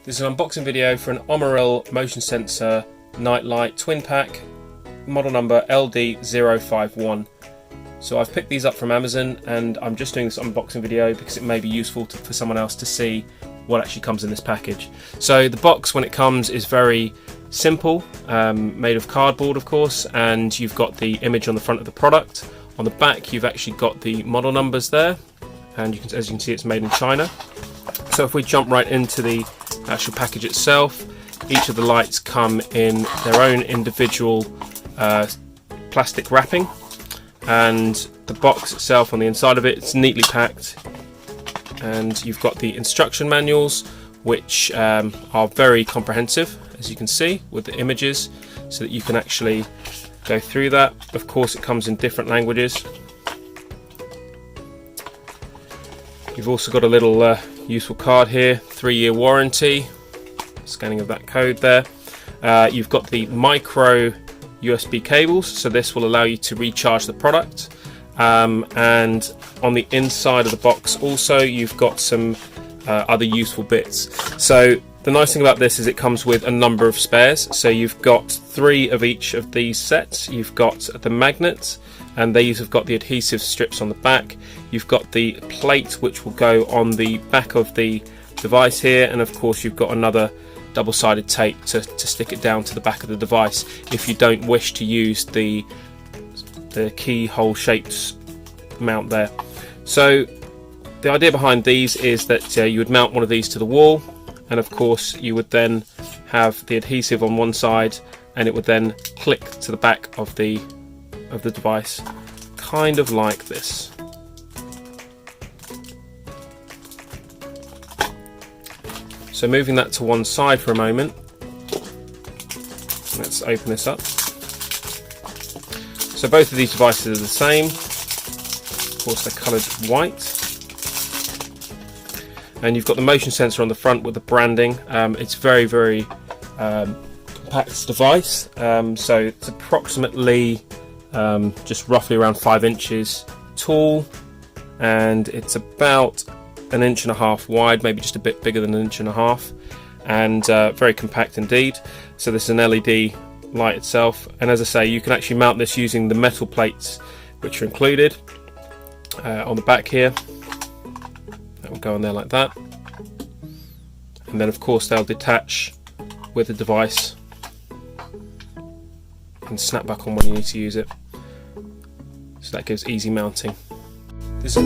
This is an unboxing video for an Omeril motion sensor night light twin pack, model number LD051. So I've picked these up from Amazon and I'm just doing this unboxing video because it may be useful for someone else to see what actually comes in this package. So the box, when it comes, is very simple, made of cardboard of course, and you've got the image on the front of the product. On the back you've actually got the model numbers there, and as you can see it's made in China. So if we jump right into the actual package itself, each of the lights come in their own individual plastic wrapping, and the box itself, on the inside of it, it's neatly packed, and you've got the instruction manuals, which are very comprehensive, as you can see, with the images, so that you can actually go through that. Of course it comes in different languages. You've also got a little useful card here, 3-year warranty, scanning of that code there. You've got the micro USB cables, so this will allow you to recharge the product, and on the inside of the box also you've got some other useful bits. So the nice thing about this is it comes with a number of spares, so you've got 3 of each of these sets. You've got the magnets, and these have got the adhesive strips on the back. You've got the plate which will go on the back of the device here, and of course you've got another double-sided tape to stick it down to the back of the device if you don't wish to use the keyhole shaped mount there. So the idea behind these is that you would mount one of these to the wall, and of course you would then have the adhesive on one side, and it would then click to the back of the device, kind of like this. So moving that to one side for a moment, let's open this up. So both of these devices are the same. Of course they're coloured white. And you've got the motion sensor on the front with the branding. It's very, very compact device. So it's approximately just roughly around 5 inches tall, and it's about 1.5 inches wide, maybe just a bit bigger than 1.5 inches, and very compact indeed. So this is an LED light itself, and as I say, you can actually mount this using the metal plates which are included on the back here. That will go on there like that, and then of course they'll detach with the device and snap back on when you need to use it, so that gives easy mounting. This